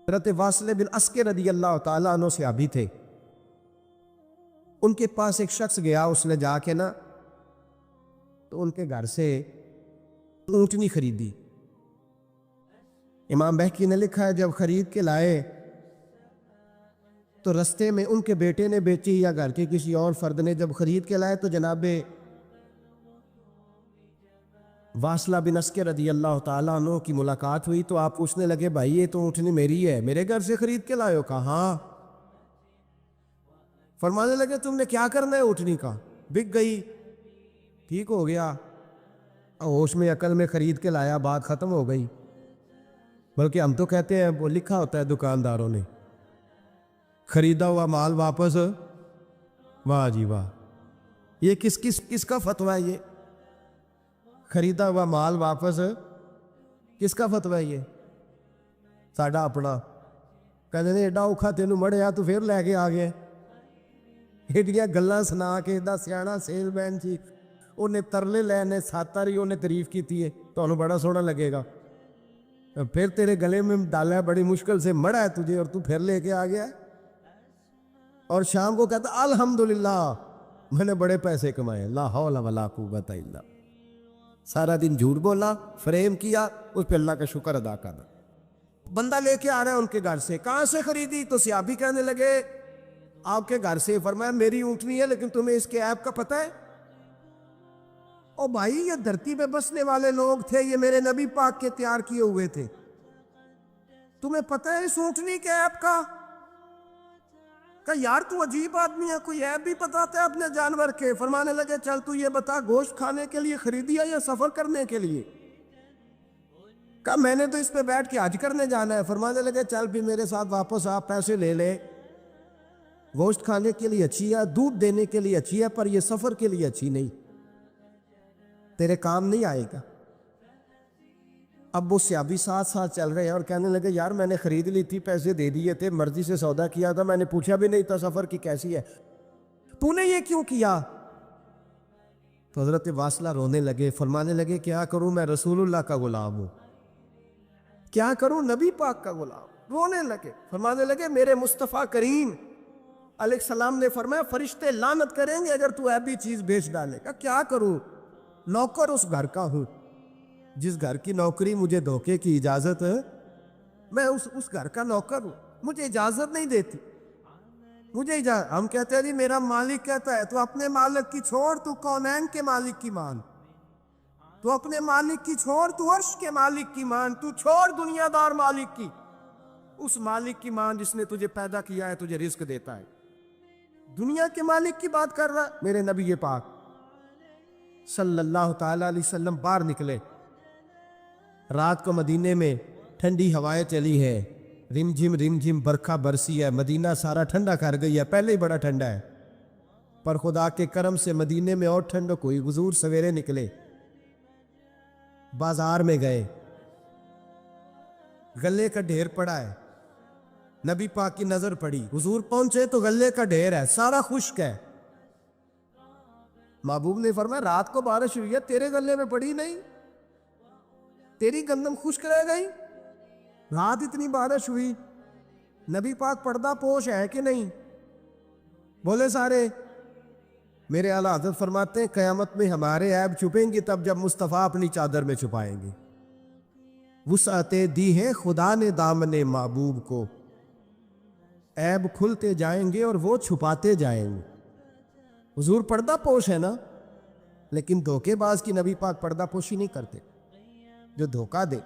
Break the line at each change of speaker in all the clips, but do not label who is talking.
حضرت واصل بن اسکر رضی اللہ تعالیٰ عنہ صحابی تھے، ان کے پاس ایک شخص گیا، اس نے جا کے نا تو ان کے گھر سے اونٹنی خریدی۔ امام بہقی نے لکھا ہے جب خرید کے لائے تو رستے میں ان کے بیٹے نے بیچی یا گھر کے کسی اور فرد نے جب خرید کے لائے تو جناب واصلہ بن اسکر رضی اللہ تعالیٰ عنہ کی ملاقات ہوئی تو آپ پوچھنے لگے بھائی یہ تو اونٹنی میری ہے، میرے گھر سے خرید کے لائے ہو؟ کہا ہاں۔ فرمانے لگے تم نے کیا کرنا ہے اونٹنی کا؟ بک گئی، ٹھیک ہو گیا، ہوش میں عقل میں خرید کے لایا، بات ختم ہو گئی۔ بلکہ ہم تو کہتے ہیں وہ لکھا ہوتا ہے دکانداروں نے خریدا ہوا مال واپس، واہ جی واہ، یہ کس کا فتویٰ ہے؟ یہ خریدا ہوا مال واپس کس کا فتویٰ ہے؟ یہ ساڈا اپنا کہتے ہیں ایڈا اوکھا تینوں مڑیا تو پھر لے کے آ گیا، ایڈیاں گلاں سنا کے ایڈا سیاح سیل مین سی، انہیں ترلے لینے ساتر ہی انہیں تعریف کیتی ہے، تو انہوں بڑا سونا لگے گا، پھر تیرے گلے میں ڈالا ہے بڑی مشکل سے، مڑا ہے تجھے اور تو پھر لے کے آ گیا، اور شام کو کہتا الحمدللہ میں نے بڑے پیسے کمائے، لا حول ولا قوت الا۔ سارا دن جھوٹ بولا، فریم کیا، اس پہ اللہ کا شکر ادا کرنا۔ بندہ لے کے آ رہا ہے ان کے گھر سے، کہاں سے خریدی؟ تو صحابی کہنے لگے آپ کے گھر سے۔ فرمایا میری اونٹنی ہے لیکن تمہیں اس کے عیب کا پتہ ہے؟ او بھائی یہ دھرتی پہ بسنے والے لوگ تھے، یہ میرے نبی پاک کے تیار کیے ہوئے تھے، تمہیں پتہ ہے اس اونٹنی کے عیب کا؟ کہ یار تو عجیب آدمی ہے، کوئی عیب بھی بتاتا ہے اپنے جانور کے۔ فرمانے لگے چل تو یہ بتا گوشت کھانے کے لیے خریدی ہے یا سفر کرنے کے لیے؟ کہا میں نے تو اس پہ بیٹھ کے حج کرنے جانا ہے۔ فرمانے لگے چل بھی میرے ساتھ واپس آپ پیسے لے لے، گوشت کھانے کے لیے اچھی ہے، دودھ دینے کے لیے اچھی ہے، پر یہ سفر کے لیے اچھی نہیں، تیرے کام نہیں آئے گا۔ اب وہ صحابی ساتھ ساتھ چل رہے ہیں اور کہنے لگے یار میں نے خرید لی تھی، پیسے دے دیے تھے، مرضی سے سودا کیا تھا، میں نے پوچھا بھی نہیں تھا سفر کی کیسی ہے، تو نے یہ کیوں کیا؟ تو حضرت واصلہ رونے لگے، فرمانے لگے کیا کروں، میں رسول اللہ کا غلام ہوں، کیا کروں، نبی پاک کا غلام۔ رونے لگے، فرمانے لگے میرے مصطفیٰ کریم علیہ السلام نے فرمایا فرشتے لعنت کریں گے اگر تو ایسی چیز بیچ ڈالے گا۔ کیا کروں، نوکر اس گھر کا ہوں، جس گھر کی نوکری مجھے دھوکے کی اجازت ہے، میں اس گھر کا نوکر ہوں، مجھے اجازت نہیں دیتی، مجھے اجازت۔ ہم کہتے ہیں جی میرا مالک کہتا ہے، تو اپنے مالک کی چھوڑ، تو کونین کے مالک کی مان، تو اپنے مالک کی چھوڑ، تو عرش کے مالک کی مان، تو چھوڑ دنیا دار مالک کی، اس مالک کی مان جس نے تجھے پیدا کیا ہے، تجھے رزق دیتا ہے۔ دنیا کے مالک کی بات کر رہا میرے نبی پاک صلی اللہ تعالی علیہ وسلم باہر نکلے، رات کو مدینے میں ٹھنڈی ہوائیں چلی ہے، رم جھم برکھا برسی ہے، مدینہ سارا ٹھنڈا کر گئی ہے، پہلے ہی بڑا ٹھنڈا ہے، پر خدا کے کرم سے مدینے میں اور ٹھنڈ کوئی۔ حضور سویرے نکلے، بازار میں گئے، غلے کا ڈھیر پڑا ہے، نبی پاک کی نظر پڑی، حضور پہنچے تو غلے کا ڈھیر ہے، سارا خشک ہے۔ محبوب نے فرمایا رات کو بارش ہوئی ہے، تیرے غلے میں پڑی نہیں، تیری گندم خشک رہ گئی، رات اتنی بارش ہوئی، نبی پاک پردہ پوش ہے کہ نہیں؟ بولے سارے۔ میرے اعلیٰ حضرت فرماتے ہیں قیامت میں ہمارے عیب چھپیں گے تب جب مصطفیٰ اپنی چادر میں چھپائیں گے۔ وسعتیں دی ہیں خدا نے دامن محبوب کو، عیب کھلتے جائیں گے اور وہ چھپاتے جائیں گے۔ حضور پردہ پوش ہے نا، لیکن دھوکے باز کی نبی پاک پردہ پوشی نہیں کرتے، جو دھوکہ دے۔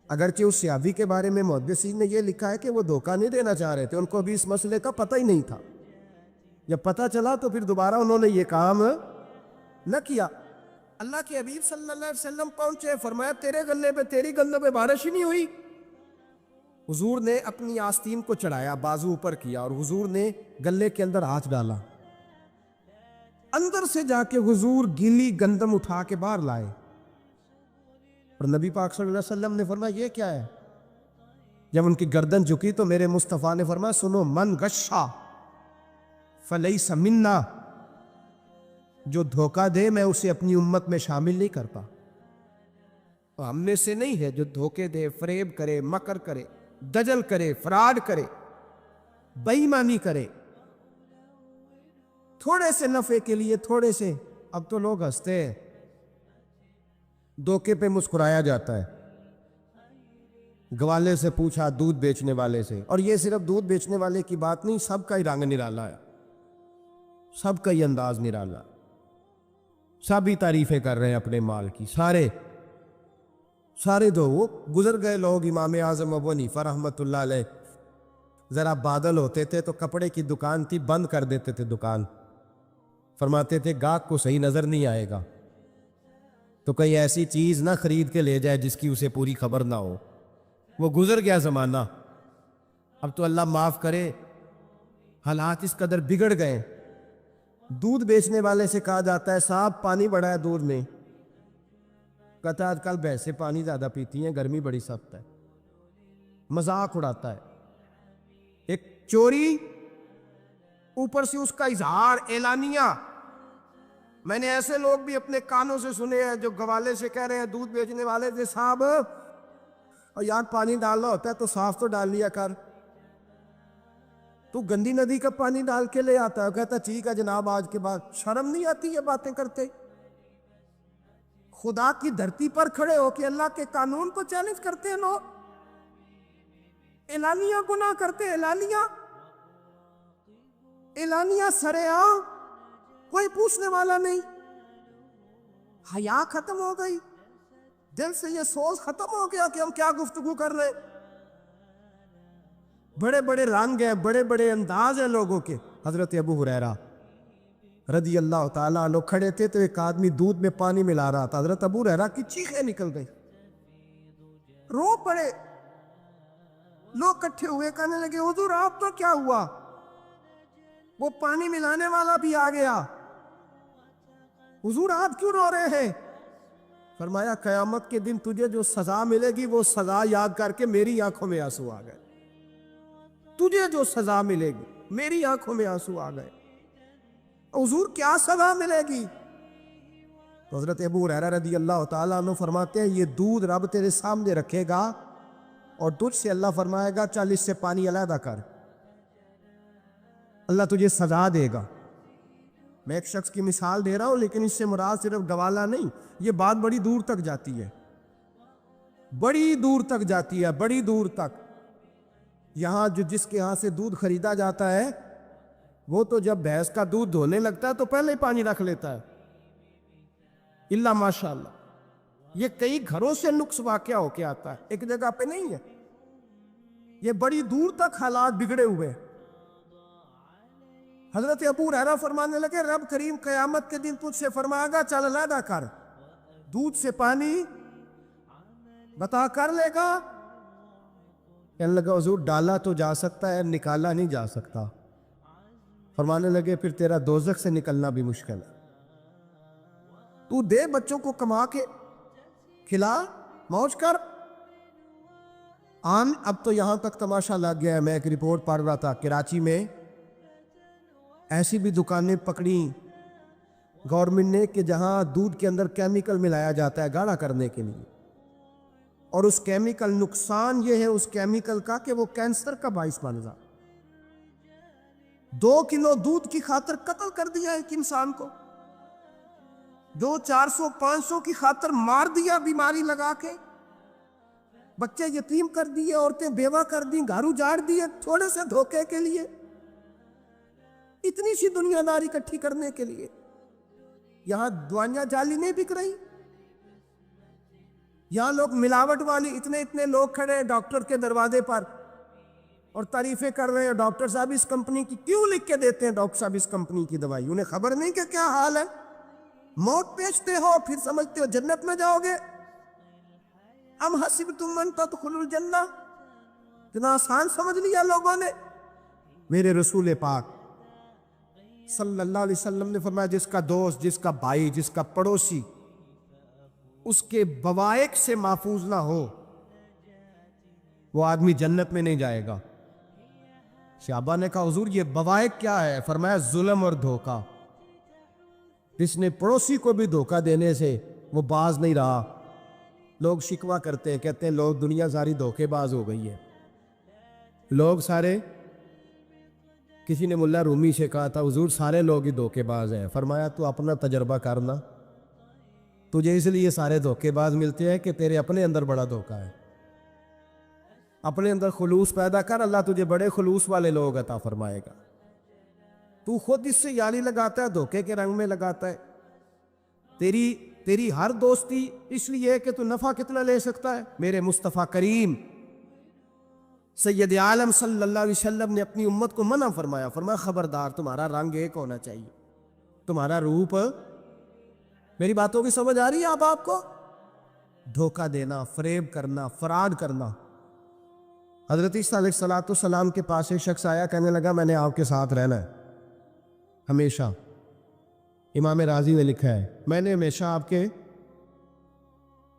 اگرچہ اس صحابی کے بارے میں محدثین نے یہ لکھا ہے کہ وہ دھوکہ نہیں دینا چاہ رہے تھے، ان کو بھی اس مسئلے کا پتہ ہی نہیں تھا، جب پتہ چلا تو پھر دوبارہ انہوں نے یہ کام نہ کیا۔ اللہ کے حبیب صلی اللہ علیہ وسلم پہنچے، فرمایا تیرے گلے پہ، تیری گندم پہ بارش ہی نہیں ہوئی۔ حضور نے اپنی آستین کو چڑھایا، بازو اوپر کیا، اور حضور نے گلے کے اندر ہاتھ ڈالا، اندر سے جا کے حضور گیلی گندم اٹھا کے باہر لائے، اور نبی پاک صلی اللہ علیہ وسلم نے فرمایا یہ کیا ہے؟ جب ان کی گردن جھکی تو میرے مصطفیٰ نے فرمایا سنو، من غشا فلیس منا، جو دھوکہ دے میں اسے اپنی امت میں شامل نہیں کرتا، ہم میں سے نہیں ہے جو دھوکے دے، فریب کرے، مکر کرے۔ دجل کرے، فراڈ کرے، بے ایمانی کرے، تھوڑے سے نفع کے لیے، تھوڑے سے. اب تو لوگ ہنستے ہیں، دھوکے پہ مسکرایا جاتا ہے. گوالے سے پوچھا، دودھ بیچنے والے سے، اور یہ صرف دودھ بیچنے والے کی بات نہیں، سب کا ہی رنگ نرالا ہے، سب کا ہی انداز نرالا، سب ہی تعریفیں کر رہے ہیں اپنے مال کی. سارے دو وہ گزر گئے لوگ. امام اعظم ابو حنیفہ رحمۃ اللہ علیہ، ذرا بادل ہوتے تھے تو کپڑے کی دکان تھی، بند کر دیتے تھے دکان. فرماتے تھے گاہک کو صحیح نظر نہیں آئے گا تو کوئی ایسی چیز نہ خرید کے لے جائے جس کی اسے پوری خبر نہ ہو. وہ گزر گیا زمانہ. اب تو اللہ معاف کرے، حالات اس قدر بگڑ گئے. دودھ بیچنے والے سے کہا جاتا ہے صاحب پانی بڑا ہے دودھ میں، کہتا ہے آج کل بھینسیں پانی زیادہ پیتی ہیں، گرمی بڑی سخت ہے. مذاق اڑاتا ہے. ایک چوری، اوپر سے اس کا اظہار اعلانیہ. میں نے ایسے لوگ بھی اپنے کانوں سے سنے ہیں جو گوالے سے کہہ رہے ہیں، دودھ بیچنے والے سے، صاحب اور یار پانی ڈالنا ہوتا ہے تو صاف تو ڈال لیا کر، تو گندی ندی کا پانی ڈال کے لے آتا ہے. کہتا ٹھیک ہے جناب، آج کے بعد شرم نہیں آتی یہ باتیں کرتے؟ خدا کی دھرتی پر کھڑے ہو کے اللہ کے قانون کو چیلنج کرتے ہیں لوگ، اعلانیہ گناہ کرتے، اعلانیہ سرعام، کوئی پوچھنے والا نہیں. حیا ختم ہو گئی، دل سے یہ سوچ ختم ہو گیا کہ ہم کیا گفتگو کر رہے. بڑے بڑے رنگ ہیں، بڑے بڑے انداز ہیں لوگوں کے. حضرت ابو ہریرہ رضی اللہ تعالیٰ عنہ کھڑے تھے تو ایک آدمی دودھ میں پانی ملا رہا تھا. حضرت ابو ہریرہ کی چیخیں نکل گئی، رو پڑے. لوگ کٹھے ہوئے، کہنے لگے حضور آپ تو کیا ہوا؟ وہ پانی ملانے والا بھی آ گیا. حضور آپ کیوں رو رہے ہیں؟ فرمایا قیامت کے دن تجھے جو سزا ملے گی وہ سزا یاد کر کے میری آنکھوں میں آنسو آ گئے. تجھے جو سزا ملے گی میری آنکھوں میں آنسو آ گئے. حضور کیا سزا ملے گی؟ تو حضرت ابو ہریرہ رضی اللہ تعالیٰ عنہ فرماتے ہیں یہ دودھ رب تیرے سامنے رکھے گا اور تجھ سے اللہ فرمائے گا چل اس سے پانی علیحدہ کر، اللہ تجھے سزا دے گا. میں ایک شخص کی مثال دے رہا ہوں، لیکن اس سے مراد صرف گوالہ نہیں، یہ بات بڑی دور تک جاتی ہے، بڑی دور تک جاتی ہے، بڑی دور تک. یہاں جس کے ہاں سے دودھ خریدا جاتا ہے وہ تو جب بھینس کا دودھ دھونے لگتا ہے تو پہلے ہی پانی رکھ لیتا ہے، اللہ ماشاء اللہ. یہ کئی گھروں سے نقص واقعہ ہو کے آتا ہے، ایک جگہ پہ نہیں ہے. یہ بڑی دور تک حالات بگڑے ہوئے. حضرت ابو ہریرہ فرمانے لگے رب کریم قیامت کے دن تجھ سے فرمائے گا چل علیحدہ کر، دودھ سے پانی بتا کر لے گا. کہنے لگا حضور ڈالا تو جا سکتا ہے، نکالا نہیں جا سکتا. فرمانے لگے پھر تیرا دوزخ سے نکلنا بھی مشکل ہے. تو دے بچوں کو کما کے کھلا، موج کر. اب تو یہاں تک تماشا لگ گیا ہے. میں ایک رپورٹ پڑھ رہا تھا، کراچی میں ایسی بھی دکانیں پکڑی گورنمنٹ نے کہ جہاں دودھ کے اندر کیمیکل ملایا جاتا ہے گاڑھا کرنے کے لیے، اور اس کیمیکل نقصان یہ ہے اس کیمیکل کا کہ وہ کینسر کا باعث بن جاتا. 2 کلو دودھ کی خاطر قتل کر دیا ایک انسان کو، 400-500 کی خاطر مار دیا بیماری لگا کے، بچے یتیم کر دیے، عورتیں بیوہ کر دی، گھر اجاڑ دیے تھوڑے سے دھوکے کے لیے، اتنی سی دنیا داری اکٹھی کرنے کے لیے. یہاں دوائیاں جعلی نہیں بک رہی، یہاں لوگ ملاوٹ والی، اتنے لوگ کھڑے ہیں ڈاکٹر کے دروازے پر اور تعریفیں کر رہے ہیں ڈاکٹر صاحب اس کمپنی کی کیوں لکھ کے دیتے ہیں، ڈاکٹر صاحب اس کمپنی کی دوائی، انہیں خبر نہیں کہ کیا حال ہے. موت بیچتے ہو پھر سمجھتے ہو جنت میں جاؤ گے. ام حسبتم ان تدخلوا الجنہ، اتنا آسان سمجھ لیا لوگوں نے. میرے رسول پاک صلی اللہ علیہ وسلم نے فرمایا جس کا دوست، جس کا بھائی، جس کا پڑوسی اس کے بوائق سے محفوظ نہ ہو وہ آدمی جنت میں نہیں جائے گا. صحابہ نے کہا حضور یہ بوائق کیا ہے؟ فرمایا ظلم اور دھوکہ. جس نے پڑوسی کو بھی دھوکہ دینے سے وہ باز نہیں رہا. لوگ شکوہ کرتے ہیں، کہتے ہیں لوگ دنیا ساری دھوکے باز ہو گئی ہے. لوگ سارے، کسی نے ملا رومی سے کہا تھا حضور سارے لوگ ہی دھوکے باز ہیں. فرمایا تو اپنا تجربہ کرنا، تجھے اس لیے سارے دھوکے باز ملتے ہیں کہ تیرے اپنے اندر بڑا دھوکہ ہے. اپنے اندر خلوص پیدا کر، اللہ تجھے بڑے خلوص والے لوگ عطا فرمائے گا. تو خود اس سے یاری لگاتا ہے، دھوکے کے رنگ میں لگاتا ہے. تیری ہر دوستی اس لیے کہ تو نفع کتنا لے سکتا ہے. میرے مصطفیٰ کریم سید عالم صلی اللہ علیہ وسلم نے اپنی امت کو منع فرمایا. فرمایا خبردار، تمہارا رنگ ایک ہونا چاہیے، تمہارا روپ. میری باتوں کی سمجھ آ رہی ہے آپ کو؟ دھوکہ دینا، فریب کرنا، فراڈ کرنا. حضرت عیسیٰ علیہ السلام کے پاس ایک شخص آیا، کہنے لگا میں نے آپ کے ساتھ رہنا ہے ہمیشہ. امام راضی نے لکھا ہے میں نے ہمیشہ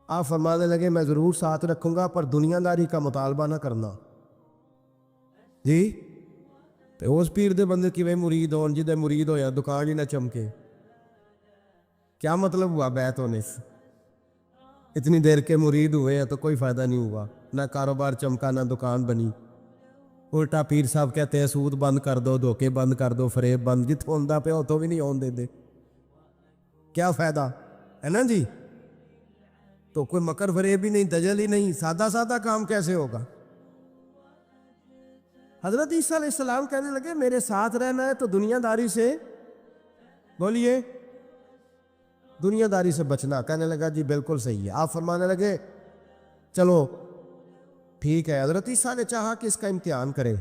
آپ فرمانے لگے میں ضرور ساتھ رکھوں گا پر دنیا داری کا مطالبہ نہ کرنا. جی تو اس پیر دے بندے کی مرید ہو، جدے مرید ہویا دکان ہی نہ چمکے. کیا مطلب ہوا بیعت ہونے سے؟ اتنی دیر کے مرید ہوئے ہیں تو کوئی فائدہ نہیں ہوا، نہ کاروبار چمکا نہ دکان بنی. الٹا پیر صاحب کہتے ہیں سود بند کر دو، دھوکے بند کر دو، فریب بند. جت ہوندہ پہ ہو تو بھی نہیں ہون دے. کیا فائدہ ہے نا جی؟ تو کوئی مکر فریب ہی نہیں، دجل ہی نہیں، سادہ کام کیسے ہوگا؟ حضرت عیسیٰ علیہ السلام کہنے لگے میرے ساتھ رہنا ہے تو دنیا داری سے، بولیے، دنیا داری سے بچنا. کہنے لگا جی بالکل صحیح ہے. آپ فرمانے لگے چلو ٹھیک ہے. حضرت عیسیٰ نے چاہا کہ اس کا امتحان کرے.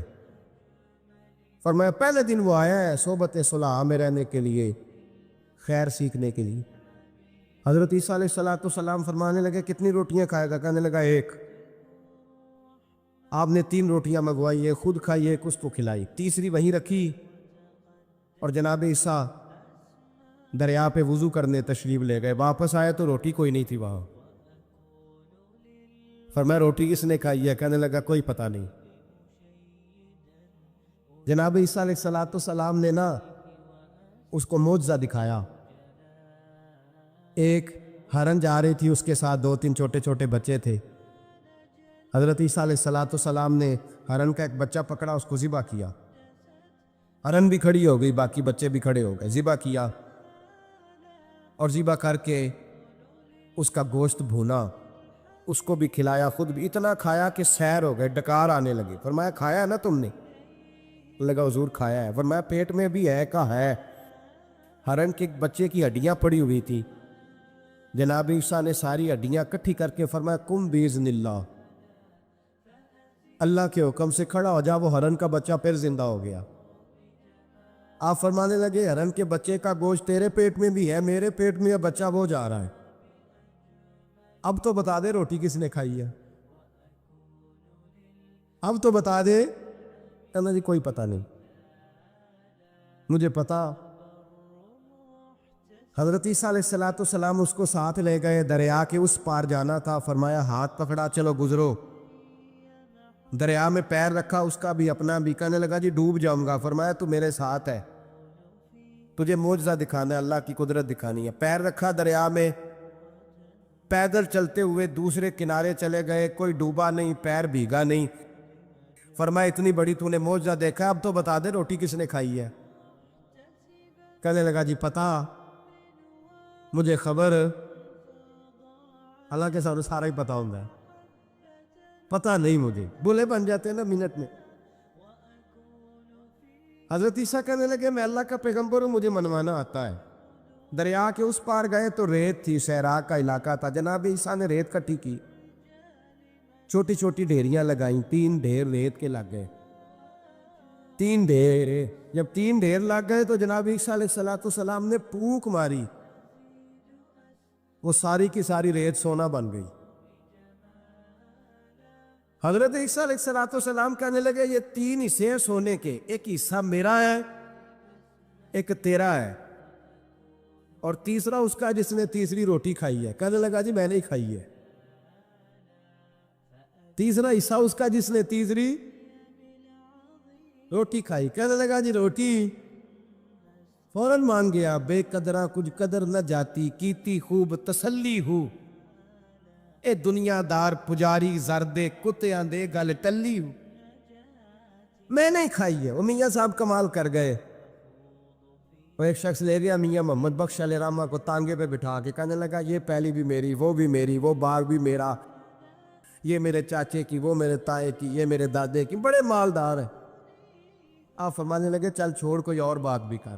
فرمایا پہلے دن وہ آیا ہے صحبت صلح میں رہنے کے لیے، خیر سیکھنے کے لیے. حضرت عیسیٰ علیہ السلام فرمانے لگے کتنی روٹیاں کھائے گا؟ کہنے لگا ایک. آپ نے 3 روٹیاں منگوائی، ایک خود کھائی، ایک اس کو کھلائی، تیسری وہیں رکھی. اور جناب عیسیٰ دریا پہ وضو کرنے تشریف لے گئے. واپس آئے تو روٹی کوئی نہیں تھی وہاں. فرمایا روٹی کس نے کھائی ہے؟ کہنے لگا کوئی پتہ نہیں. جناب عیسیٰ علیہ السلام نے نا اس کو معجزہ دکھایا. ایک ہرن جا رہی تھی، اس کے ساتھ 2-3 چھوٹے چھوٹے بچے تھے. حضرت عیسیٰ علیہ السلام نے ہرن کا ایک بچہ پکڑا، اس کو ذبح کیا. ہرن بھی کھڑی ہو گئی، باقی بچے بھی کھڑے ہو گئے. ذبح کیا اور ذبح کر کے اس کا گوشت بھونا، اس کو بھی کھلایا، خود بھی اتنا کھایا کہ سیر ہو گئے، ڈکار آنے لگے. فرمایا کھایا ہے نا تم نے؟ لگا حضور کھایا ہے. فرمایا پیٹ میں بھی ہے؟ کہا ہے. ہرن کے بچے کی ہڈیاں پڑی ہوئی تھی. جناب عیسیٰ نے ساری ہڈیاں کٹھی کر کے فرمایا کم باذن اللہ، اللہ کے حکم سے کھڑا ہو جا. وہ ہرن کا بچہ پھر زندہ ہو گیا. آپ فرمانے لگے ہرن کے بچے کا گوشت تیرے پیٹ میں بھی ہے، میرے پیٹ میں بچہ وہ جا رہا ہے. اب تو بتا دے روٹی کس نے کھائی ہے؟ اب تو بتا دے. کہنا جی کوئی پتہ نہیں، مجھے پتا. حضرت عیسیٰ علیہ السلام اس کو ساتھ لے گئے، دریا کے اس پار جانا تھا. فرمایا ہاتھ پکڑا چلو گزرو. دریا میں پیر رکھا، اس کا بھی اپنا بھی. کہنے لگا جی ڈوب جاؤں گا. فرمایا تو میرے ساتھ ہے، تجھے معجزہ دکھانا ہے، اللہ کی قدرت دکھانی ہے. پیر رکھا دریا میں، پیدل چلتے ہوئے دوسرے کنارے چلے گئے. کوئی ڈوبا نہیں، پیر بھیگا نہیں. فرمایا اتنی بڑی تو نے معجزہ دیکھا، اب تو بتا دے روٹی کس نے کھائی ہے؟ کہنے لگا جی پتا، مجھے خبر. حالانکہ سارا ہی پتا ہوتا ہے، پتہ نہیں مجھے. بولے بن جاتے ہیں نا منٹ میں. حضرت عیسیٰ کہنے لگے میں اللہ کا پیغمبر ہوں، مجھے منوانا آتا ہے. دریا کے اس پار گئے تو ریت تھی، صحرا کا علاقہ تھا. جناب عیسیٰ نے ریت کٹھی کی، چھوٹی چھوٹی ڈھیریاں لگائیں. 3 ڈھیر ریت کے لگ گئے. 3 ڈھیر. جب 3 ڈھیر لگ گئے تو جناب عیسیٰ علیہ السلام نے پھونک ماری، وہ ساری کی ساری ریت سونا بن گئی. حضرت عیسیٰ علیہ السلام کہنے لگے یہ 3 حصے ہیں سونے کے، ایک حصہ میرا ہے، ایک تیرا ہے، اور تیسرا اس کا جس نے تیسری روٹی کھائی ہے. کہنے لگا جی میں نے کھائی ہے. تیسرا حصہ اس کا جس نے تیسری روٹی کھائی. کہنے لگا جی روٹی. فوراً مان گیا بے قدرہ کچھ قدر نہ جاتی، کیتی خوب تسلی ہو، اے دنیا دار پجاری زردے کتیاں دے گل ٹلی ہو. میں نہیں کھائی ہے. وہ میاں صاحب کمال کر گئے. وہ ایک شخص لے گیا میاں محمد بخش علیہ رحمہ کو تانگے پہ بٹھا کے کہنے لگا یہ پہلی بھی میری، وہ بھی میری، وہ باغ بھی میرا، یہ میرے چاچے کی، وہ میرے تائے کی، یہ میرے دادے کی، بڑے مالدار ہیں. آپ فرمانے لگے چل چھوڑ کوئی اور بات بھی کر.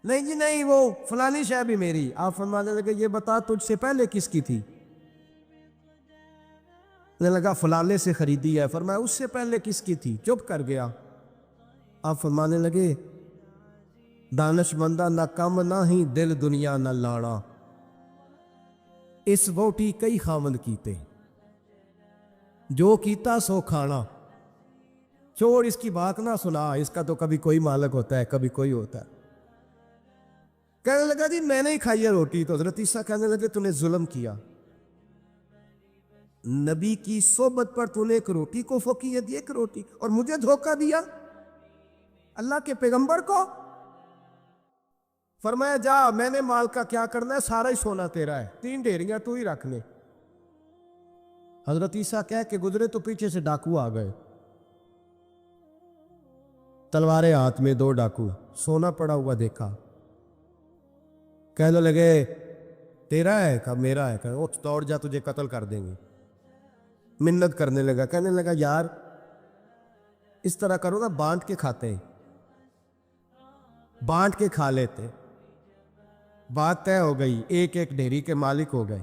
نہیں جی نہیں، وہ فلانی شے بھی میری. آپ فرمانے لگے یہ بتا تجھ سے پہلے کس کی تھی؟ نے لگا فلانے سے خریدی ہے. فرمایا اس سے پہلے کس کی تھی؟ چپ کر گیا. آپ فرمانے لگے دانش مندہ نہ کم نہ ہی دل دنیا نہ لاڑا، اس ووٹی کئی خامند کیتے، جو کیتا سو کھانا. چھوڑ اس کی بات نہ سنا، اس کا تو کبھی کوئی مالک ہوتا ہے کبھی کوئی ہوتا ہے. کہنے لگا جی میں نہیں کھائی ہے روٹی. تو حضرت عیسیٰ کہنے لگے تو نے ظلم کیا، نبی کی صحبت پر تو نے ایک روٹی کو فوقیت دی، ایک روٹی، اور مجھے دھوکہ دیا اللہ کے پیغمبر کو. فرمایا جا، میں نے مال کا کیا کرنا ہے، سارا ہی سونا تیرا ہے، 3 ڈھیریاں تو ہی رکھ لے. حضرت عیسیٰ کہہ کے گزرے تو پیچھے سے ڈاکو آ گئے، تلواریں ہاتھ میں، 2 ڈاکو، سونا پڑا ہوا دیکھا. کہنے لگے تیرا ہے؟ کہا میرا ہے. کہا اٹھ دوڑ جا، تجھے قتل کر دیں گے. منت کرنے لگا. کہنے لگا یار اس طرح کرو نا، بانٹ کے کھاتے ہیں، بانٹ کے کھا لیتے. بات طے ہو گئی، ایک ایک ڈھیری کے مالک ہو گئے.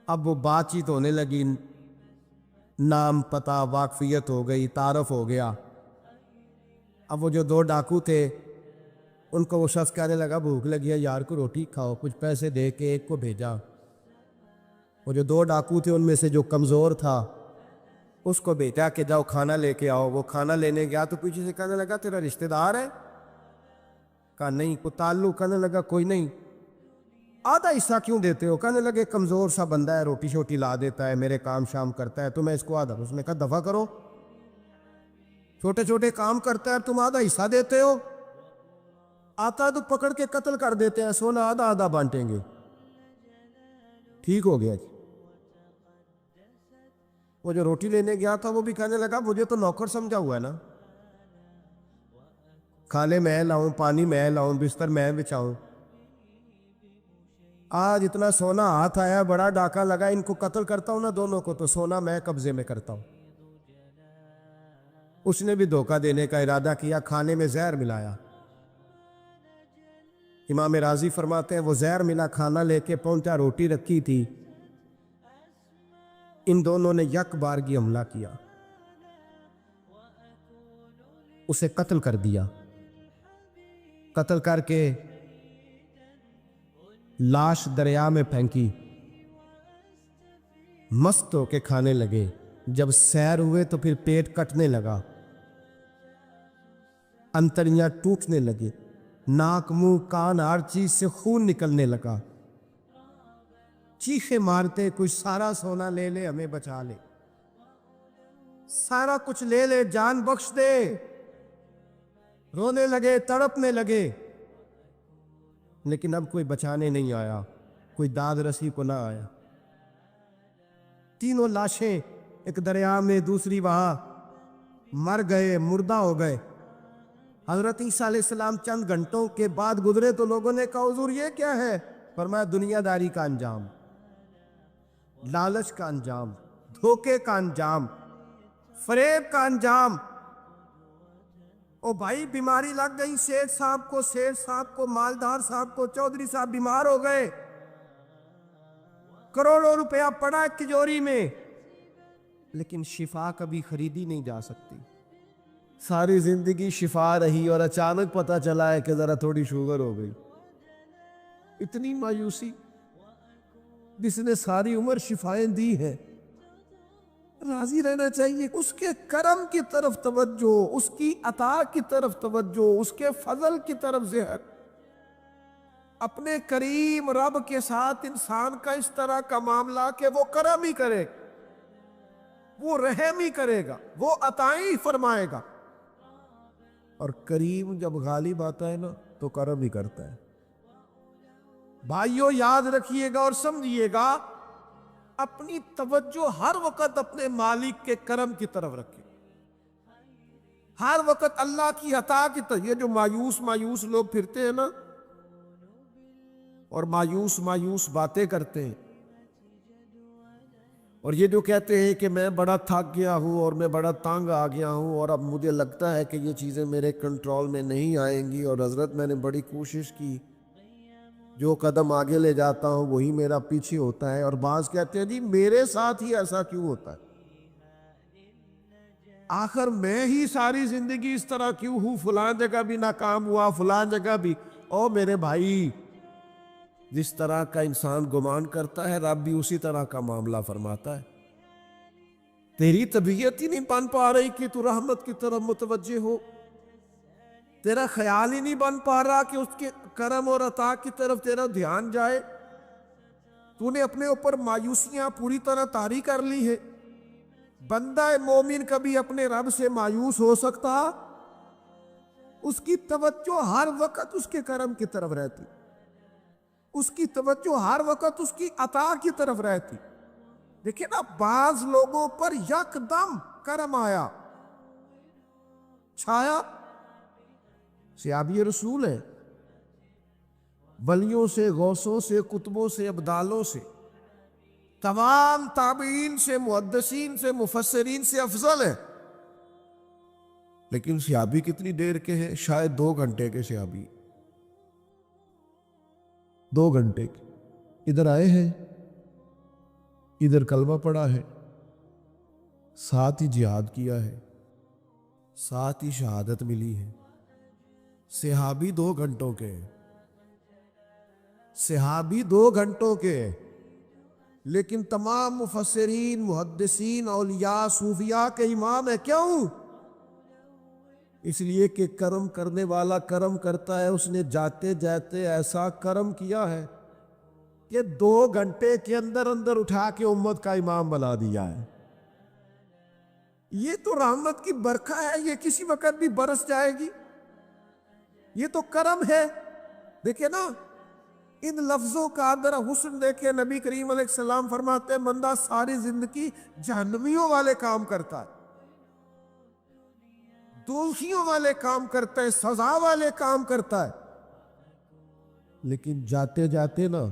اب وہ بات چیت ہونے لگی، نام پتہ واقفیت ہو گئی، تعارف ہو گیا. اب وہ جو 2 ڈاکو تھے ان کو وہ شخص کہنے لگا بھوک لگی ہے یار کو روٹی کھاؤ، کچھ پیسے دے کے ایک کو بھیجا. وہ جو 2 ڈاکو تھے ان میں سے جو کمزور تھا اس کو بھیجا کہ جاؤ کھانا لے کے آؤ. وہ کھانا لینے گیا تو پیچھے سے کہنے لگا تیرا رشتہ دار ہے؟ کہا نہیں. کوئی تعلق؟ کہنے لگا کوئی نہیں. آدھا حصہ کیوں دیتے ہو؟ کہنے لگے کمزور سا بندہ ہے، روٹی شوٹی لا دیتا ہے، میرے کام شام کرتا ہے، تو میں اس کو آدھا. اس نے کہا دفع کرو، چھوٹے چھوٹے کام کرتا ہے تم آدھا حصہ دیتے ہو. آتا تو پکڑ کے قتل کر دیتے ہیں، سونا آدھا آدھا بانٹیں گے. ٹھیک ہو گیا جی. وہ جو روٹی لینے گیا تھا وہ بھی کہنے لگا مجھے تو نوکر سمجھا ہوا ہے نا، کھانے میں لاؤں، پانی میں لاؤں، بستر میں بچھاؤں. آج اتنا سونا ہاتھ آیا، بڑا ڈاکہ لگا، ان کو قتل کرتا ہوں نا دونوں کو تو سونا میں قبضے میں کرتا ہوں. اس نے بھی دھوکہ دینے کا ارادہ کیا، کھانے میں زہر ملایا. امام راضی فرماتے ہیں وہ زہر ملا کھانا لے کے پہنچا، روٹی رکھی تھی. ان دونوں نے یک بارگی حملہ کیا، اسے قتل کر دیا. قتل کر کے لاش دریا میں پھینکی. مست ہو کے کھانے لگے. جب سیر ہوئے تو پھر پیٹ کٹنے لگا، انتڑیاں ٹوٹنے لگے، ناک منہ کان ہر چیز سے خون نکلنے لگا. چیخے مارتے کوئی سارا سونا لے لے ہمیں بچا لے، سارا کچھ لے لے جان بخش دے. رونے لگے، تڑپنے لگے، لیکن اب کوئی بچانے نہیں آیا، کوئی داد رسی کو نہ آیا. 3 لاشیں، ایک دریا میں، دوسری وہاں، مر گئے، مردہ ہو گئے. حضرت عیسیٰ علیہ السلام چند گھنٹوں کے بعد گزرے تو لوگوں نے کہا حضور یہ کیا ہے؟ فرمایا دنیا داری کا انجام، لالچ کا انجام، دھوکے کا انجام، فریب کا انجام. او بھائی بیماری لگ گئی سیٹھ صاحب کو، مالدار صاحب کو، چودھری صاحب بیمار ہو گئے، کروڑوں روپیہ پڑا ہے تجوری میں، لیکن شفا کبھی خریدی نہیں جا سکتی. ساری زندگی شفا رہی اور اچانک پتہ چلا ہے کہ ذرا تھوڑی شوگر ہو گئی. اتنی مایوسی، جس نے ساری عمر شفائیں دی ہے. راضی رہنا چاہیے، اس کے کرم کی طرف توجہ، اس کی عطا کی طرف توجہ، اس کے فضل کی طرف ذہن. اپنے کریم رب کے ساتھ انسان کا اس طرح کا معاملہ کہ وہ کرم ہی کرے، وہ رحم ہی کرے گا، وہ عطائیں ہی فرمائے گا. اور کریم جب غالب آتا ہے نا تو کرم ہی کرتا ہے. بھائیو یاد رکھیے گا اور سمجھیے گا، اپنی توجہ ہر وقت اپنے مالک کے کرم کی طرف رکھیں. ہر وقت اللہ کی عطا کی یہ جو مایوس لوگ پھرتے ہیں نا اور مایوس باتیں کرتے ہیں، اور یہ جو کہتے ہیں کہ میں بڑا تھک گیا ہوں اور میں بڑا تنگ آ گیا ہوں اور اب مجھے لگتا ہے کہ یہ چیزیں میرے کنٹرول میں نہیں آئیں گی، اور حضرت میں نے بڑی کوشش کی، جو قدم آگے لے جاتا ہوں وہی میرا پیچھے ہوتا ہے، اور بعض کہتے ہیں جی میرے ساتھ ہی ایسا کیوں ہوتا ہے، آخر میں ہی ساری زندگی اس طرح کیوں ہوں، فلاں جگہ بھی ناکام ہوا، فلاں جگہ بھی۔ او میرے بھائی، جس طرح کا انسان گمان کرتا ہے رب بھی اسی طرح کا معاملہ فرماتا ہے۔ تیری طبیعت ہی نہیں بن پا رہی کہ تو رحمت کی طرف متوجہ ہو، تیرا خیال ہی نہیں بن پا رہا کہ اس کے کرم اور عطا کی طرف تیرا دھیان جائے، تو نے اپنے اوپر مایوسیاں پوری طرح طاری کر لی ہے۔ بندہ مومن کبھی اپنے رب سے مایوس ہو سکتا؟ اس کی توجہ ہر وقت اس کے کرم کی طرف رہتی، اس کی توجہ ہر وقت اس کی عطا کی طرف رہتی۔ دیکھیں نا، بعض لوگوں پر یکدم کرم آیا، چھایا، صحابی رسول ہے، ولیوں سے، غوثوں سے، قطبوں سے، ابدالوں سے، تمام تابعین سے، محدثین سے، مفسرین سے افضل ہے، لیکن صحابی کتنی دیر کے ہیں؟ شاید 2 گھنٹے کے صحابی، 2 گھنٹے کے، ادھر آئے ہیں، ادھر کلمہ پڑھا ہے، ساتھ ہی جہاد کیا ہے، ساتھ ہی شہادت ملی ہے۔ صحابی 2 گھنٹوں کے، صحابی 2 گھنٹوں کے، لیکن تمام مفسرین، محدثین، اولیاء، صوفیاء کے امام ہے۔ کیوں؟ اس لیے کہ کرم کرنے والا کرم کرتا ہے، اس نے جاتے جاتے ایسا کرم کیا ہے کہ 2 گھنٹے کے اندر اٹھا کے امت کا امام بنا دیا ہے۔ یہ تو رحمت کی برکھا ہے، یہ کسی وقت بھی برس جائے گی، یہ تو کرم ہے۔ دیکھیں نا، ان لفظوں کا ذرا حسن دیکھیں، نبی کریم علیہ السلام فرماتے ہیں بندہ ساری زندگی جہنمیوں والے کام کرتا ہے، دوزخیوں والے کام کرتا ہے، سزا والے کام کرتا ہے، لیکن جاتے جاتے نا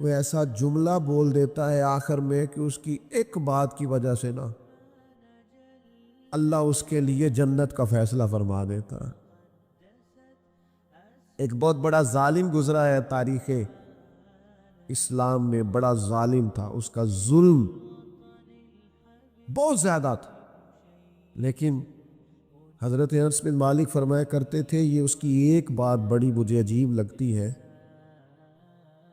کوئی ایسا جملہ بول دیتا ہے آخر میں کہ اس کی ایک بات کی وجہ سے نا اللہ اس کے لیے جنت کا فیصلہ فرما دیتا ہے۔ ایک بہت بڑا ظالم گزرا ہے تاریخ اسلام میں، بڑا ظالم تھا، اس کا ظلم بہت زیادہ تھا، لیکن حضرت انس بن مالک فرمایا کرتے تھے یہ اس کی ایک بات بڑی مجھے عجیب لگتی ہے،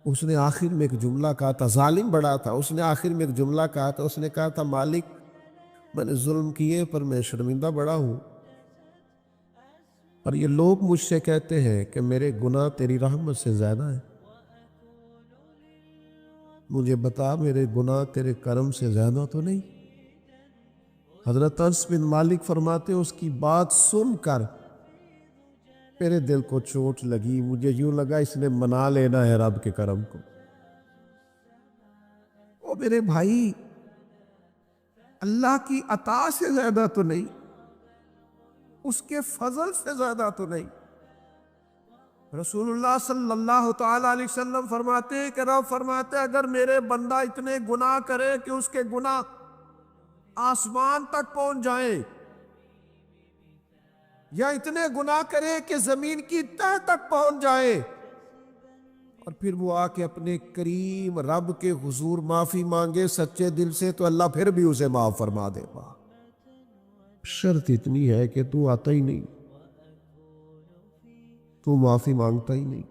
اس نے آخر میں ایک جملہ کہا تھا، ظالم بڑا تھا، اس نے آخر میں ایک جملہ کہا تھا، اس نے کہا تھا مالک میں نے ظلم کیے پر میں شرمندہ بڑا ہوں، اور یہ لوگ مجھ سے کہتے ہیں کہ میرے گناہ تیری رحمت سے زیادہ ہیں، مجھے بتا میرے گناہ تیرے کرم سے زیادہ تو نہیں؟ حضرت انس بن مالک فرماتے اس کی بات سن کر میرے دل کو چوٹ لگی، مجھے یوں لگا اس نے منا لینا ہے رب کے کرم کو۔ او میرے بھائی، اللہ کی عطا سے زیادہ تو نہیں، اس کے فضل سے زیادہ تو نہیں۔ رسول اللہ صلی اللہ تعالی علیہ وسلم فرماتے ہیں کہ رب فرماتے ہیں اگر میرے بندہ اتنے گناہ کرے کہ اس کے گناہ آسمان تک پہنچ جائیں، یا اتنے گناہ کرے کہ زمین کی تہہ تک پہنچ جائے، اور پھر وہ آ کے اپنے کریم رب کے حضور معافی مانگے سچے دل سے، تو اللہ پھر بھی اسے معاف فرما دے گا۔ شرط اتنی ہے کہ تو آتا ہی نہیں، تو معافی مانگتا ہی نہیں،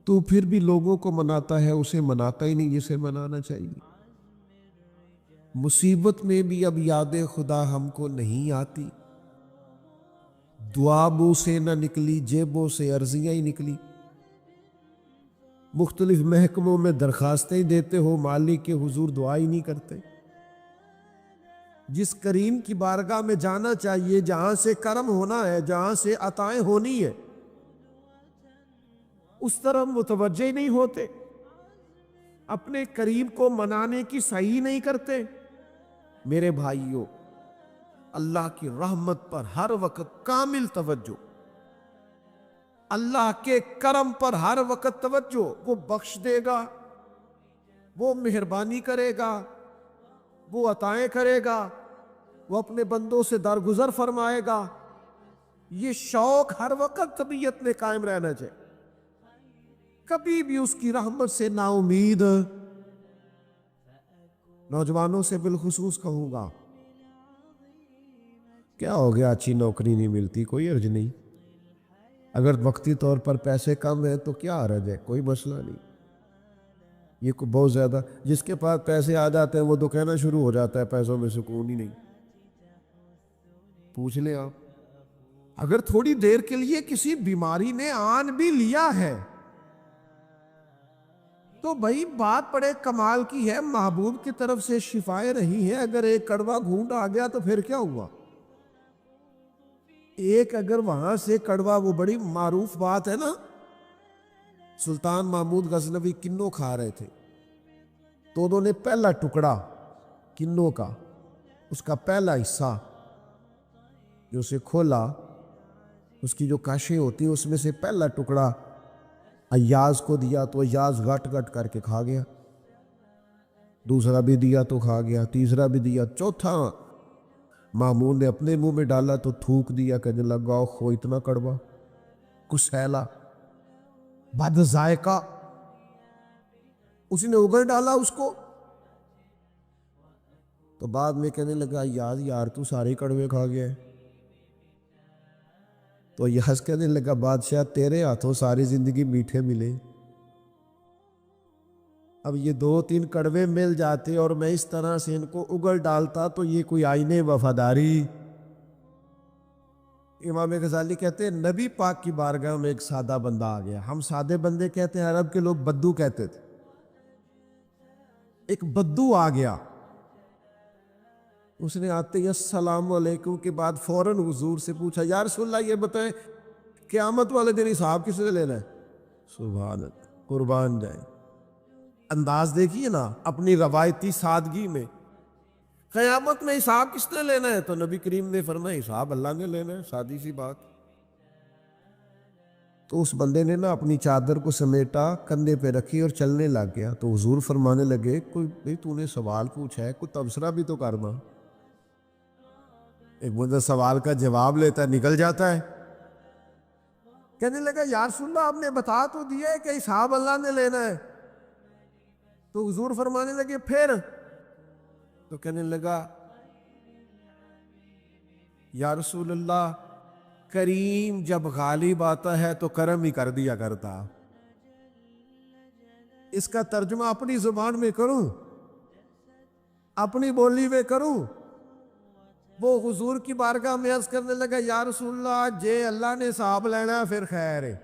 تو پھر بھی لوگوں کو مناتا ہے، اسے مناتا ہی نہیں جسے منانا چاہیے۔ مصیبت میں بھی اب یاد خدا ہم کو نہیں آتی، دعا منہ سے نہ نکلی، جیبوں سے عرضیاں ہی نکلی، مختلف محکموں میں درخواستیں دیتے ہو، مالک کے حضور دعا ہی نہیں کرتے۔ جس کریم کی بارگاہ میں جانا چاہیے، جہاں سے کرم ہونا ہے، جہاں سے عطائیں ہونی ہے، اس طرف متوجہ ہی نہیں ہوتے، اپنے کریم کو منانے کی صحیح نہیں کرتے، میرے بھائیوں، اللہ کی رحمت پر ہر وقت کامل توجہ، اللہ کے کرم پر ہر وقت توجہ۔ وہ بخش دے گا، وہ مہربانی کرے گا، وہ عطائیں کرے گا، وہ اپنے بندوں سے درگزر فرمائے گا۔ یہ شوق ہر وقت طبیعت میں قائم رہنا چاہیے، کبھی بھی اس کی رحمت سے نا امید۔ نوجوانوں سے بالخصوص کہوں گا، کیا ہو گیا اچھی نوکری نہیں ملتی، کوئی عرض نہیں، اگر وقتی طور پر پیسے کم ہیں تو کیا حرج ہے، کوئی مسئلہ نہیں۔ یہ کو بہت زیادہ جس کے پاس پیسے آ جاتے ہیں وہ تو کہنا شروع ہو جاتا ہے پیسوں میں سکون ہی نہیں۔ پوچھ لیں آپ، اگر تھوڑی دیر کے لیے کسی بیماری نے آن بھی لیا ہے تو بھائی بات بڑے کمال کی ہے، محبوب کی طرف سے شفائیں رہی ہیں، اگر ایک کڑوا گھونٹ آ گیا تو پھر کیا ہوا؟ ایک اگر وہاں سے کڑوا، وہ بڑی معروف بات ہے نا، سلطان محمود غزنوی کنوں کھا رہے تھے تو انہوں نے پہلا ٹکڑا کنوں کا، اس کا پہلا حصہ جو اسے کھولا، اس کی جو کاشیں ہوتی ہیں اس میں سے پہلا ٹکڑا ایاز کو دیا تو ایاز گٹ گٹ کر کے کھا گیا، دوسرا بھی دیا تو کھا گیا، تیسرا بھی دیا، چوتھا مامون نے اپنے منہ میں ڈالا تو تھوک دیا، کہنے لگا خو اتنا کڑوا، کسیلا، بد ذائقہ، اس نے اگل ڈالا اس کو، تو بعد میں کہنے لگا یار تو سارے کڑوے کھا گیا ہے۔ تو یاس کہنے لگا بادشاہ تیرے ہاتھوں ساری زندگی میٹھے ملے، اب یہ 2-3 کڑوے مل جاتے اور میں اس طرح سے ان کو اگل ڈالتا تو یہ کوئی آئینے وفاداری۔ امام غزالی کہتے ہیں نبی پاک کی بارگاہ میں ایک سادہ بندہ آ گیا، ہم سادے بندے کہتے ہیں، عرب کے لوگ بدو کہتے تھے، ایک بدو آ گیا، اس نے آتے ہی السلام علیکم کے بعد فوراً حضور سے پوچھا یا رسول اللہ یہ بتائیں قیامت والے دن حساب کس نے لینا ہے؟ سبحان اللہ، قربان جائیں، انداز دیکھیے نا اپنی روایتی سادگی میں، قیامت میں حساب کس نے لینا ہے؟ تو نبی کریم نے فرمایا حساب اللہ نے لینا ہے، سادی سی بات۔ تو اس بندے نے نا اپنی چادر کو سمیٹا، کندھے پہ رکھی اور چلنے لگ گیا، تو حضور فرمانے لگے کوئی بھئی تو نے سوال پوچھا ہے، کوئی تبصرہ بھی تو کرنا۔ ایک بندہ سوال کا جواب لیتا ہے نکل جاتا ہے، کہنے لگا یا رسول اللہ آپ نے بتا تو دیا ہے کہ حساب اللہ نے لینا ہے، تو حضور فرمانے لگے پھر؟ تو کہنے لگا یا رسول اللہ کریم جب غالب آتا ہے تو کرم ہی کر دیا کرتا۔ اس کا ترجمہ اپنی زبان میں کروں، اپنی بولی میں کروں؟ وہ حضور کی بارگاہ میں عرض کرنے لگا یا رسول اللہ جے اللہ نے حساب لینا ہے پھر خیر ہے۔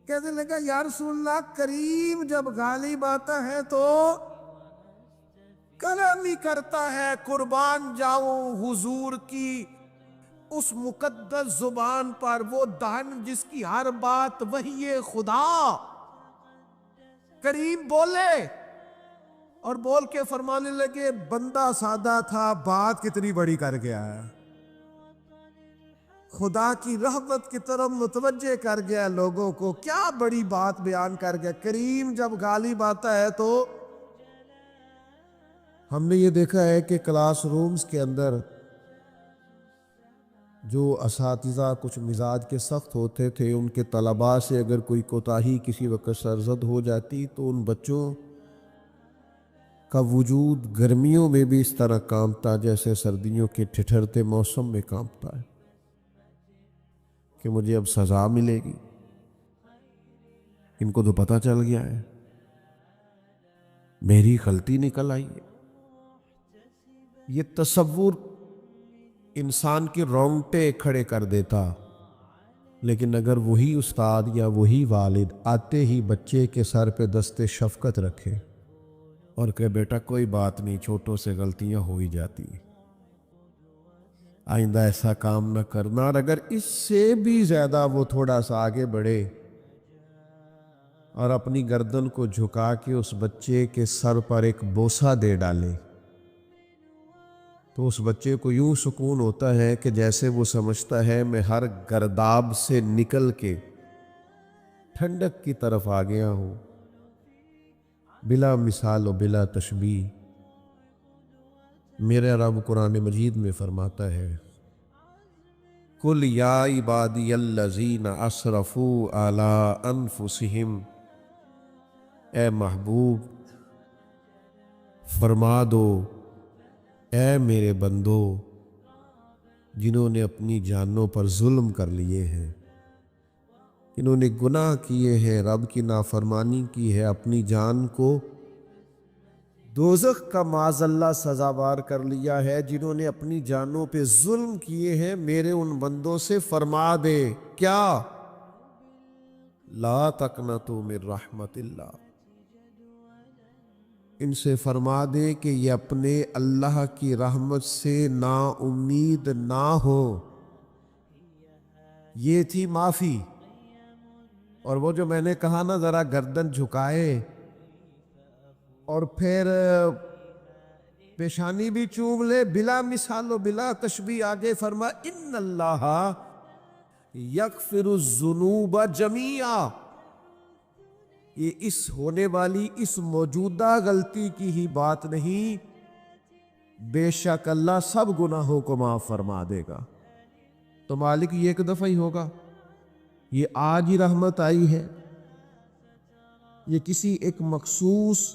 کہنے لگا یا رسول اللہ کریم جب غالب آتا ہے تو کرم ہی کرتا ہے، قربان جاؤں حضور کی اس مقدس زبان پر، وہ دہن جس کی ہر بات وحی خدا، کریم بولے اور بول کے فرمانے لگے بندہ سادہ تھا بات کتنی بڑی کر گیا ہے، خدا کی رحمت کی طرف متوجہ کر گیا لوگوں کو، کیا بڑی بات بیان کر گیا۔ کریم جب غالب آتا ہے تو ہم نے یہ دیکھا ہے کہ کلاس رومز کے اندر جو اساتذہ کچھ مزاج کے سخت ہوتے تھے، ان کے طلباء سے اگر کوئی کوتاہی کسی وقت سرزد ہو جاتی تو ان بچوں کا وجود گرمیوں میں بھی اس طرح کانپتا جیسے سردیوں کے ٹھٹھرتے موسم میں کانپتا ہے کہ مجھے اب سزا ملے گی۔ ان کو تو پتہ چل گیا ہے میری غلطی نکل آئی ہے۔ یہ تصور انسان کے رونگٹے کھڑے کر دیتا، لیکن اگر وہی استاد یا وہی والد آتے ہی بچے کے سر پہ دست شفقت رکھے اور کہ بیٹا کوئی بات نہیں، چھوٹوں سے غلطیاں ہو ہی جاتی ہیں، آئندہ ایسا کام نہ کرنا، اور اگر اس سے بھی زیادہ وہ تھوڑا سا آگے بڑھے اور اپنی گردن کو جھکا کے اس بچے کے سر پر ایک بوسہ دے ڈالے تو اس بچے کو یوں سکون ہوتا ہے کہ جیسے وہ سمجھتا ہے میں ہر گرداب سے نکل کے ٹھنڈک کی طرف آ گیا ہوں، بلا مثال و بلا تشبیہ۔ میرا رب قرآن مجید میں فرماتا ہے قل یا عبادی الذین اسرفوا علی انفسہم، اے محبوب فرما دو اے میرے بندو جنہوں نے اپنی جانوں پر ظلم کر لیے ہیں، انہوں نے گناہ کیے ہیں، رب کی نافرمانی کی ہے، اپنی جان کو دوزخ کا معاذ اللہ سزاوار کر لیا ہے، جنہوں نے اپنی جانوں پہ ظلم کیے ہیں، میرے ان بندوں سے فرما دے کیا؟ لا تقنطوا من رحمت اللہ، ان سے فرما دے کہ یہ اپنے اللہ کی رحمت سے نا امید نہ ہو۔ یہ تھی معافی، اور وہ جو میں نے کہا نا ذرا گردن جھکائے اور پھر پیشانی بھی چوم لے، بلا مثال و بلا تشبیہ آگے فرما ان اللہ یغفر الذنوب جمیعا، یہ اس ہونے والی اس موجودہ غلطی کی ہی بات نہیں، بے شک اللہ سب گناہوں کو معاف فرما دے گا۔ تو مالک یہ ایک دفعہ ہی ہوگا، یہ آج ہی رحمت آئی ہے، یہ کسی ایک مخصوص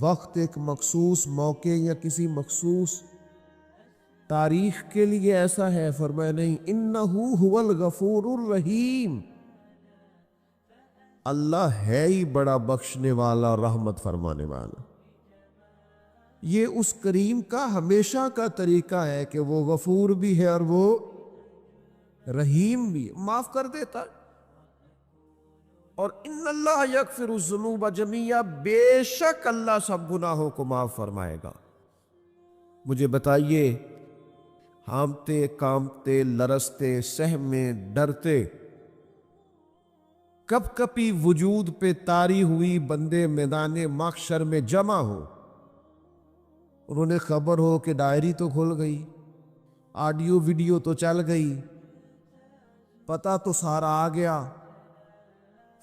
وقت، ایک مخصوص موقع یا کسی مخصوص تاریخ کے لیے ایسا ہے؟ فرمایا نہیں، انہو هو الغفور الرحیم، اللہ ہے ہی بڑا بخشنے والا، رحمت فرمانے والا۔ یہ اس کریم کا ہمیشہ کا طریقہ ہے کہ وہ غفور بھی ہے اور وہ رحیم بھی، معاف کر دیتا ہے۔ اور ان اللہ یغفر الذنوب جمیعا، بے شک اللہ سب گناہوں کو معاف فرمائے گا۔ مجھے بتائیے، ہانپتے کانپتے لرزتے سہمے ڈرتے کب کپی وجود پہ طاری ہوئی بندے میدان محشر میں جمع ہو، انہوں نے خبر ہو کہ ڈائری تو کھل گئی، آڈیو ویڈیو تو چل گئی، پتہ تو سارا آ گیا،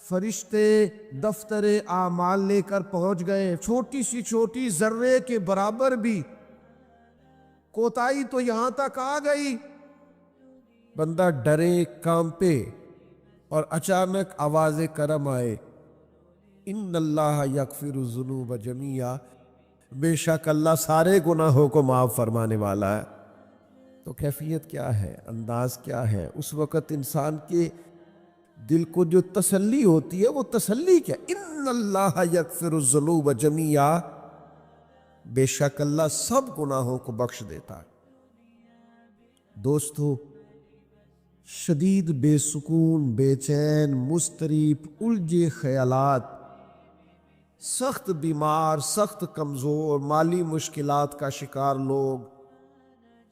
فرشتے دفتر اعمال لے کر پہنچ گئے، چھوٹی سی چھوٹی ذرے کے برابر بھی کوتاہی تو یہاں تک آ گئی، بندہ ڈرے کانپے اور اچانک آواز کرم آئے، ان اللہ یغفر الذنوب جمیعا، بے شک اللہ سارے گناہوں کو معاف فرمانے والا ہے۔ تو کیفیت کیا ہے، انداز کیا ہے؟ اس وقت انسان کے دل کو جو تسلی ہوتی ہے، وہ تسلی کیا؟ ان اللہ یغفر الذنوب جمیعا، بے شک اللہ سب گناہوں کو بخش دیتا ہے۔ دوستو، شدید بے سکون، بے چین، مضطرب، الجھے خیالات، سخت بیمار، سخت کمزور، مالی مشکلات کا شکار لوگ،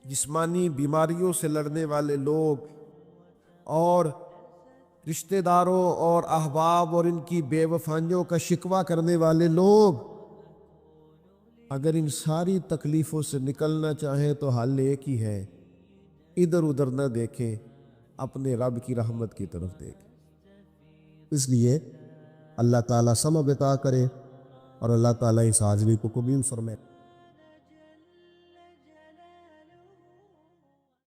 جسمانی بیماریوں سے لڑنے والے لوگ، اور رشتہ داروں اور احباب اور ان کی بے وفائیوں کا شکوہ کرنے والے لوگ، اگر ان ساری تکلیفوں سے نکلنا چاہیں تو حل ایک ہی ہے، ادھر ادھر نہ دیکھیں، اپنے رب کی رحمت کی طرف دیکھیں۔ اس لیے اللہ تعالیٰ سمجھ عطا کرے اور اللہ تعالیٰ اس حاضری کو قبول فرمائے۔